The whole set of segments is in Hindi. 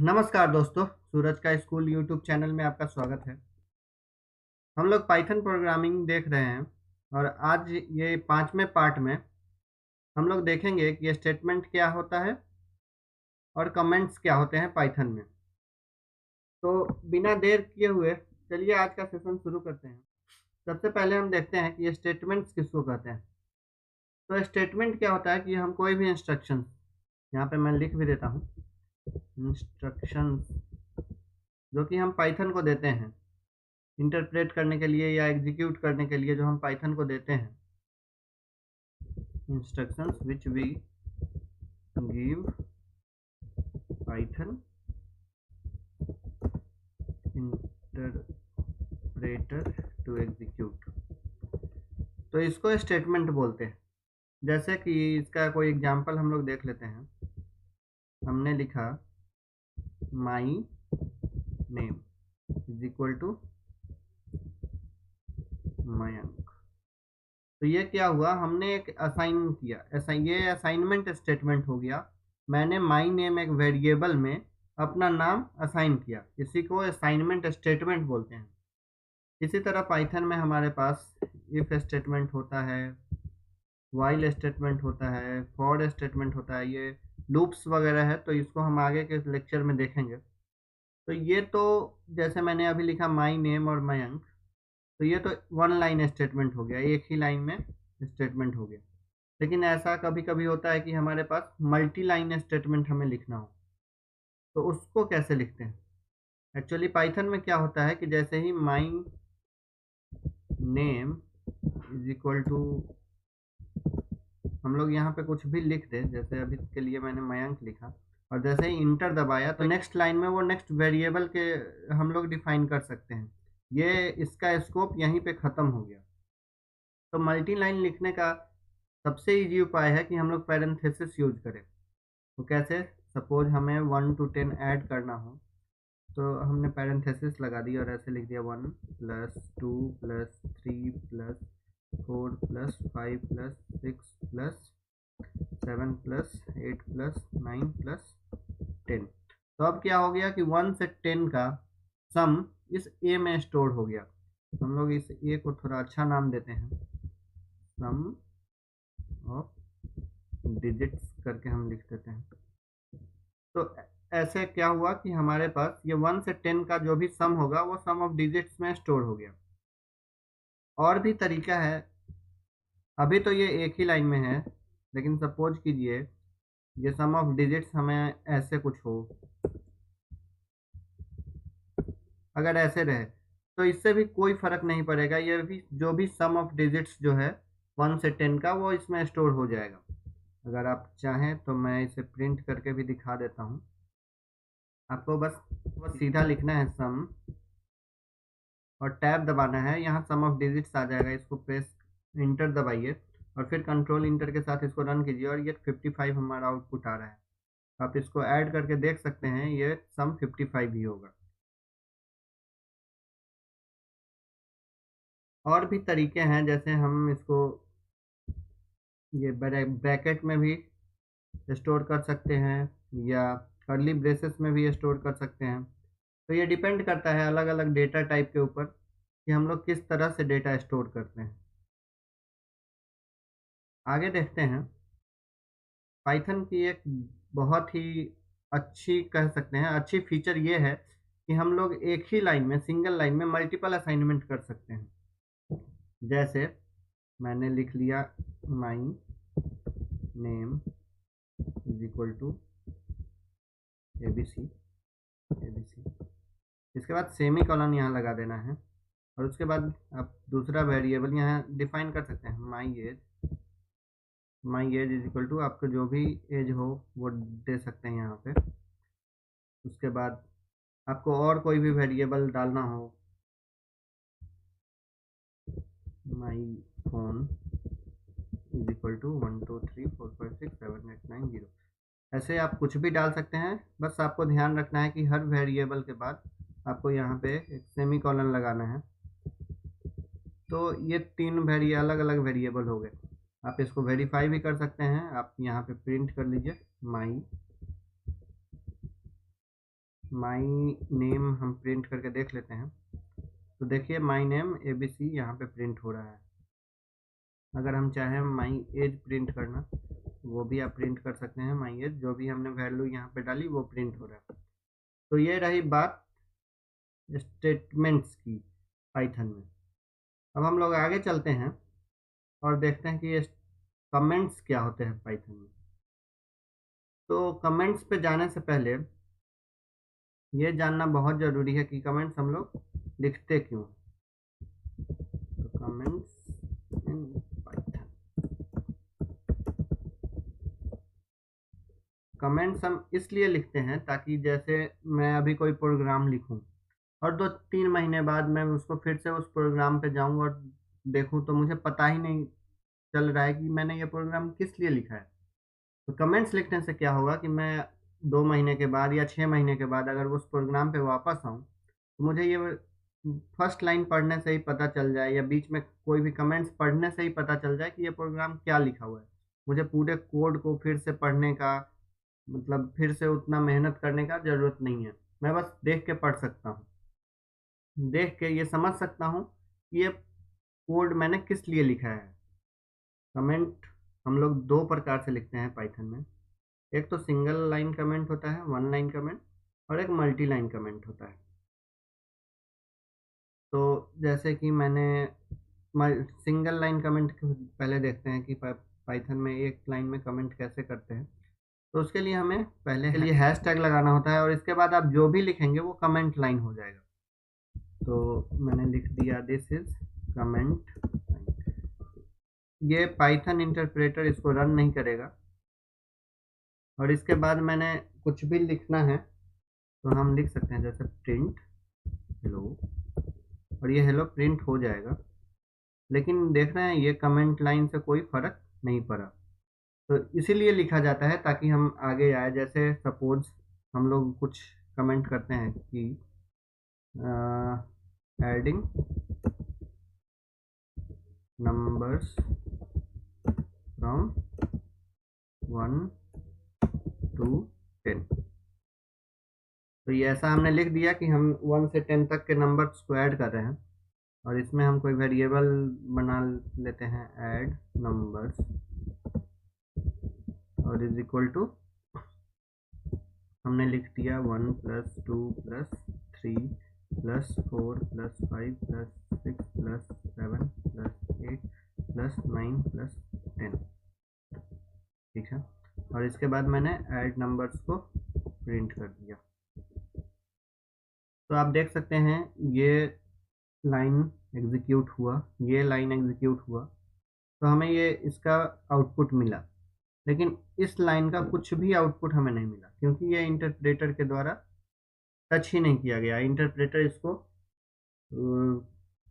नमस्कार दोस्तों, सूरज का स्कूल यूट्यूब चैनल में आपका स्वागत है। हम लोग पाइथन प्रोग्रामिंग देख रहे हैं और आज ये 5वें पार्ट में हम लोग देखेंगे कि स्टेटमेंट क्या होता है और कमेंट्स क्या होते हैं पाइथन में। तो बिना देर किए हुए चलिए आज का सेशन शुरू करते हैं। सबसे पहले हम देखते हैं कि ये स्टेटमेंट्स किसको कहते हैं। तो स्टेटमेंट क्या होता है कि हम कोई भी इंस्ट्रक्शन, यहाँ पे मैं लिख भी देता हूँ, इंस्ट्रक्शंस जो कि हम पाइथन को देते हैं इंटरप्रेट करने के लिए या एग्जीक्यूट करने के लिए, जो हम पाइथन को देते हैं, instructions which we give Python interpreter to execute, तो इसको स्टेटमेंट बोलते हैं। जैसे कि इसका कोई एग्जांपल हम लोग देख लेते हैं। हमने लिखा my name is equal to Mayank. तो ये क्या हुआ, हमने एक असाइन किया, ये असाइनमेंट स्टेटमेंट हो गया। मैंने माई नेम एक वेरिएबल में अपना नाम असाइन किया, इसी को असाइनमेंट स्टेटमेंट बोलते हैं। इसी तरह पाइथन में हमारे पास इफ स्टेटमेंट होता है, वाइल स्टेटमेंट होता है, फॉर स्टेटमेंट होता है, ये लूप्स वगैरह है, तो इसको हम आगे के लेक्चर में देखेंगे। तो ये तो जैसे मैंने अभी लिखा माई नेम और मयंक, तो ये तो वन लाइन स्टेटमेंट हो गया, एक ही लाइन में स्टेटमेंट हो गया। लेकिन ऐसा कभी कभी होता है कि हमारे पास मल्टी लाइन स्टेटमेंट हमें लिखना हो, तो उसको कैसे लिखते हैं। एक्चुअली पाइथन में क्या होता है कि जैसे ही my name is equal to, हम लोग यहाँ पे कुछ भी लिख दें, जैसे अभी के लिए मैंने मयंक लिखा, और जैसे ही इंटर दबाया तो नेक्स्ट लाइन में वो नेक्स्ट वेरिएबल के हम लोग डिफाइन कर सकते हैं। ये इसका स्कोप यहीं पे ख़त्म हो गया। तो मल्टी लाइन लिखने का सबसे इजी उपाय है कि हम लोग पैरेंथेसिस यूज करें। तो कैसे, सपोज हमें 1 to 10 ऐड करना हो, तो हमने पैरेंथेसिस लगा दी और ऐसे लिख दिया 1 + 2 + 3 + 4 + 5 + 6 + 7 + 8 + 9 + 10। तो अब क्या हो गया कि 1 से 10 का सम इस ए में स्टोर हो गया। हम लोग इस ए को थोड़ा अच्छा नाम देते हैं, सम ऑफ डिजिट्स करके हम लिख देते हैं। तो ऐसे क्या हुआ कि हमारे पास ये 1 से 10 का जो भी सम होगा वो सम ऑफ डिजिट्स में स्टोर हो गया। और भी तरीका है, अभी तो ये एक ही लाइन में है, लेकिन सपोज कीजिए ये सम ऑफ डिजिट्स हमें ऐसे कुछ हो, अगर ऐसे रहे तो इससे भी कोई फर्क नहीं पड़ेगा, ये भी जो भी सम ऑफ डिजिट्स जो है 1 से 10 का वो इसमें स्टोर हो जाएगा। अगर आप चाहें तो मैं इसे प्रिंट करके भी दिखा देता हूँ। आपको बस सीधा लिखना है सम और टैब दबाना है, यहाँ सम ऑफ डिजिट्स आ जाएगा, इसको प्रेस इंटर दबाइए और फिर कंट्रोल इंटर के साथ इसको रन कीजिए और ये 55 हमारा आउटपुट आ रहा है। आप इसको ऐड करके देख सकते हैं, ये सम 55 ही होगा। और भी तरीके हैं, जैसे हम इसको ये ब्रैकेट में भी स्टोर कर सकते हैं या कर्ली ब्रेसेस में भी स्टोर कर सकते हैं। तो ये डिपेंड करता है अलग अलग डेटा टाइप के ऊपर कि हम लोग किस तरह से डेटा स्टोर करते हैं। आगे देखते हैं, पाइथन की एक बहुत ही अच्छी, कह सकते हैं अच्छी फीचर ये है कि हम लोग एक ही लाइन में, सिंगल लाइन में मल्टीपल असाइनमेंट कर सकते हैं। जैसे मैंने लिख लिया my name is equal to ABC, इसके बाद सेमी कॉलन यहाँ लगा देना है और उसके बाद आप दूसरा वेरिएबल यहाँ डिफाइन कर सकते हैं, my age is equal to आपका जो भी एज हो वो दे सकते हैं यहाँ पे। उसके बाद आपको और कोई भी वेरिएबल डालना हो, my phone is equal to 1 2 3 4 5 6 7 8 9 0, ऐसे आप कुछ भी डाल सकते हैं। बस आपको ध्यान रखना है कि हर वेरिएबल के बाद आपको यहाँ पे एक सेमी कॉलन लगाना है। तो ये तीन अलग अलग वेरिएबल हो गए। आप इसको वेरीफाई भी कर सकते हैं, आप यहाँ पे प्रिंट कर लीजिए माई माई नेम हम प्रिंट करके देख लेते हैं। तो देखिए माई नेम ABC यहाँ पे प्रिंट हो रहा है। अगर हम चाहें माई एज प्रिंट करना, वो भी आप प्रिंट कर सकते हैं। माई एज जो भी हमने वैल्यू यहाँ पे डाली वो प्रिंट हो रहा है। तो ये रही बात स्टेटमेंट्स की पाइथन में। अब हम लोग आगे चलते हैं और देखते हैं कि ये कमेंट्स क्या होते हैं पाइथन में। तो कमेंट्स पे जाने से पहले ये जानना बहुत ज़रूरी है कि कमेंट्स हम लोग लिखते क्यों। तो कमेंट्स इन पाइथन, कमेंट्स हम इसलिए लिखते हैं ताकि जैसे मैं अभी कोई प्रोग्राम लिखूं और 2-3 महीने बाद मैं उसको फिर से उस प्रोग्राम पे जाऊं और देखूं तो मुझे पता ही नहीं चल रहा है कि मैंने ये प्रोग्राम किस लिए लिखा है। तो कमेंट्स लिखने से क्या होगा कि मैं 2 महीने के बाद या 6 महीने के बाद अगर उस प्रोग्राम पे वापस आऊँ तो मुझे ये फर्स्ट लाइन पढ़ने से ही पता चल जाए या बीच में कोई भी कमेंट्स पढ़ने से ही पता चल जाए कि ये प्रोग्राम क्या लिखा हुआ है। मुझे पूरे कोड को फिर से पढ़ने का मतलब फिर से उतना मेहनत करने का ज़रूरत नहीं है। मैं बस देख के पढ़ सकता हूँ, देख के ये समझ सकता हूँ कि ये कोड मैंने किस लिए लिखा है। कमेंट हम लोग 2 प्रकार से लिखते हैं पाइथन में। एक तो सिंगल लाइन कमेंट होता है, वन लाइन कमेंट, और एक मल्टी लाइन कमेंट होता है। तो जैसे कि मैंने सिंगल लाइन कमेंट पहले देखते हैं कि पाइथन में एक लाइन में कमेंट कैसे करते हैं। तो उसके लिए हमें पहले के लिए हैश टैग लगाना होता है और इसके बाद आप जो भी लिखेंगे वो कमेंट लाइन हो जाएगा। तो मैंने लिख दिया दिस इज कमेंट लाइन। ये पाइथन इंटरप्रेटर इसको रन नहीं करेगा। और इसके बाद मैंने कुछ भी लिखना है तो हम लिख सकते हैं जैसे प्रिंट हेलो, और ये हेलो प्रिंट हो जाएगा। लेकिन देख रहे हैं ये कमेंट लाइन से कोई फ़र्क नहीं पड़ा। तो इसीलिए लिखा जाता है ताकि हम आगे आए। जैसे सपोज़ हम लोग कुछ कमेंट करते हैं कि एडिंग नंबर्स फ्रॉम 1 to 10। तो ये ऐसा हमने लिख दिया कि हम 1 से 10 तक के नंबर्स को ऐड कर रहे हैं। और इसमें हम कोई वेरिएबल बना लेते हैं ऐड नंबर्स और इज इक्वल टू हमने लिख दिया 1 + 2 + 3 + 4 + 5 + 6 + 7 + 8 + 9 + 10। ठीक है, और इसके बाद मैंने ऐड नंबर्स को प्रिंट कर दिया। तो आप देख सकते हैं ये लाइन एग्जीक्यूट हुआ, ये लाइन एग्जीक्यूट हुआ, तो हमें ये इसका आउटपुट मिला। लेकिन इस लाइन का कुछ भी आउटपुट हमें नहीं मिला क्योंकि ये इंटरप्रेटर के द्वारा टच ही नहीं किया गया। इंटरप्रेटर इसको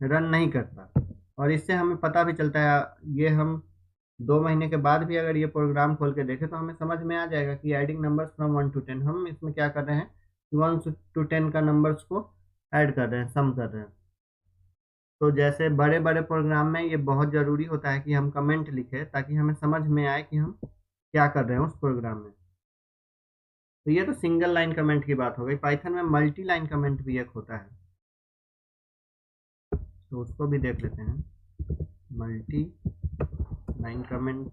रन नहीं करता। और इससे हमें पता भी चलता है, ये हम 2 महीने के बाद भी अगर ये प्रोग्राम खोल के देखें तो हमें समझ में आ जाएगा कि एडिंग नंबर्स फ्रॉम 1 to 10 हम इसमें क्या कर रहे हैं, 1 to 10 का नंबर्स को ऐड कर रहे हैं, सम कर रहे हैं। तो जैसे बड़े बड़े प्रोग्राम में ये बहुत ज़रूरी होता है कि हम कमेंट लिखें ताकि हमें समझ में आए कि हम क्या कर रहे हैं उस प्रोग्राम में। तो ये तो सिंगल लाइन कमेंट की बात हो गई। पाइथन में मल्टी लाइन कमेंट भी एक होता है, तो उसको भी देख लेते हैं। Multi line comment,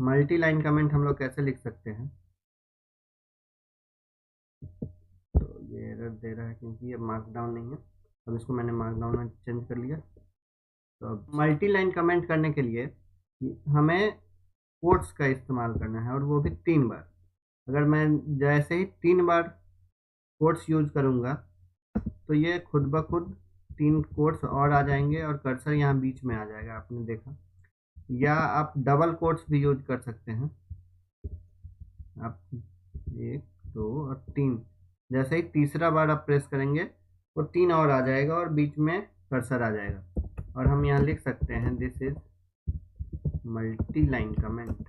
multi line comment हम लोग कैसे लिख सकते हैं। तो ये एरर दे रहा है क्योंकि ये मार्कडाउन नहीं है। अब इसको मैंने मार्कडाउन में चेंज कर लिया। तो अब मल्टी लाइन कमेंट करने के लिए हमें कोट्स का इस्तेमाल करना है और वो भी 3 बार। अगर मैं जैसे ही 3 बार कोट्स यूज़ करूँगा तो ये खुद ब खुद 3 कोट्स और आ जाएंगे और कर्सर यहाँ बीच में आ जाएगा, आपने देखा। या आप डबल कोट्स भी यूज कर सकते हैं। आप 1 2 और 3, जैसे ही तीसरा बार आप प्रेस करेंगे वो 3 और आ जाएगा और बीच में कर्सर आ जाएगा। और हम यहाँ लिख सकते हैं this is multi line comment.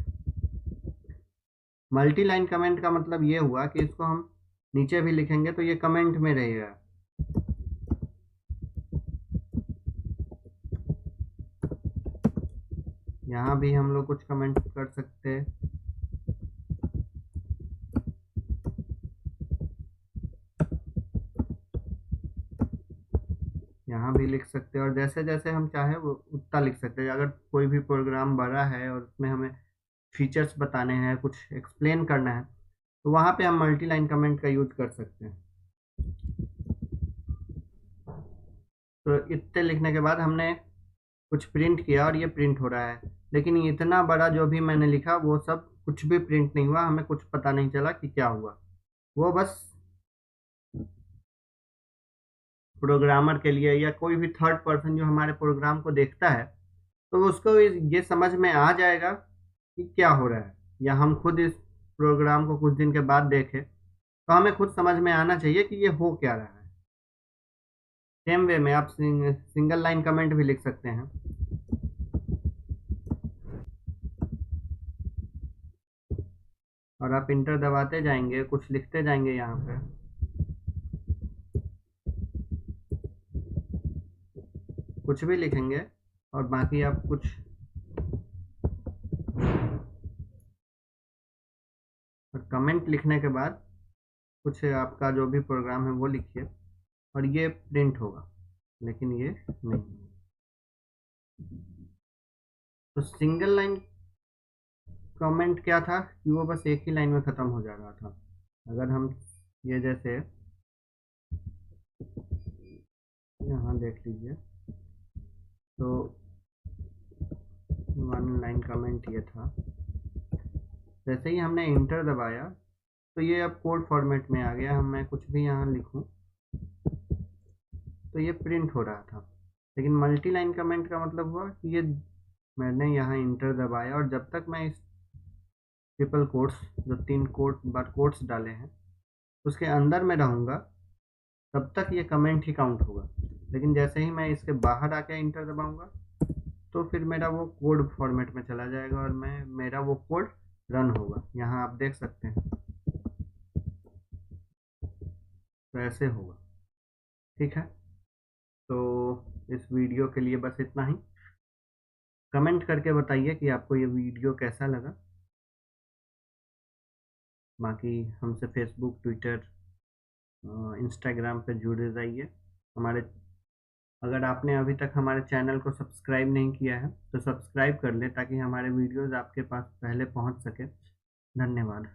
Multi line comment का मतलब ये हुआ कि इसको हम नीचे भी लिखेंगे तो ये कमेंट में रहेगा। यहाँ भी हम लोग कुछ कमेंट कर सकते हैं। यहाँ भी लिख सकते हैं, और जैसे जैसे हम चाहे वो उतना लिख सकते हैं। अगर कोई भी प्रोग्राम बड़ा है और उसमें हमें फीचर्स बताने हैं, कुछ एक्सप्लेन करना है, तो वहाँ पे हम मल्टी लाइन कमेंट का यूज कर सकते हैं। तो इतने लिखने के बाद हमने कुछ प्रिंट किया और ये प्रिंट हो रहा है, लेकिन इतना बड़ा जो भी मैंने लिखा वो सब कुछ भी प्रिंट नहीं हुआ, हमें कुछ पता नहीं चला कि क्या हुआ। वो बस प्रोग्रामर के लिए या कोई भी थर्ड पर्सन जो हमारे प्रोग्राम को देखता है, तो उसको ये समझ में आ जाएगा कि क्या हो रहा है। या हम खुद इस प्रोग्राम को कुछ दिन के बाद देखें तो हमें खुद समझ में आना चाहिए कि ये हो क्या रहा है। सेम वे में आप सिंगल लाइन कमेंट भी लिख सकते हैं। और आप इंटर दबाते जाएंगे, कुछ लिखते जाएंगे यहाँ पे। कुछ भी लिखेंगे और बाकी आप कुछ कमेंट लिखने के बाद कुछ आपका जो भी प्रोग्राम है वो लिखिए और ये प्रिंट होगा, लेकिन ये नहीं। तो सिंगल लाइन कमेंट क्या था कि वो बस एक ही लाइन में ख़त्म हो जा रहा था। अगर हम ये जैसे यहाँ देख लीजिए, तो वन लाइन कमेंट ये था। जैसे ही हमने इंटर दबाया तो ये अब कोड फॉर्मेट में आ गया। मैं कुछ भी यहाँ लिखूँ तो ये प्रिंट हो रहा था। लेकिन मल्टी लाइन कमेंट का मतलब हुआ कि ये मैंने यहाँ इंटर दबाया और जब तक मैं इस ट्रिपल कोट्स, जो 3 बार कोट्स डाले हैं, उसके अंदर में रहूँगा, तब तक ये कमेंट ही काउंट होगा। लेकिन जैसे ही मैं इसके बाहर आके इंटर दबाऊंगा तो फिर मेरा वो कोड फॉर्मेट में चला जाएगा और मेरा वो कोड रन होगा। यहाँ आप देख सकते हैं, तो ऐसे होगा। ठीक है, तो इस वीडियो के लिए बस इतना ही। कमेंट करके बताइए कि आपको ये वीडियो कैसा लगा। बाकी हमसे फेसबुक, ट्विटर, इंस्टाग्राम पे जुड़े रहिए। हमारे अगर आपने अभी तक हमारे चैनल को सब्सक्राइब नहीं किया है तो सब्सक्राइब कर ले, ताकि हमारे वीडियोज़ आपके पास पहले पहुंच सके। धन्यवाद।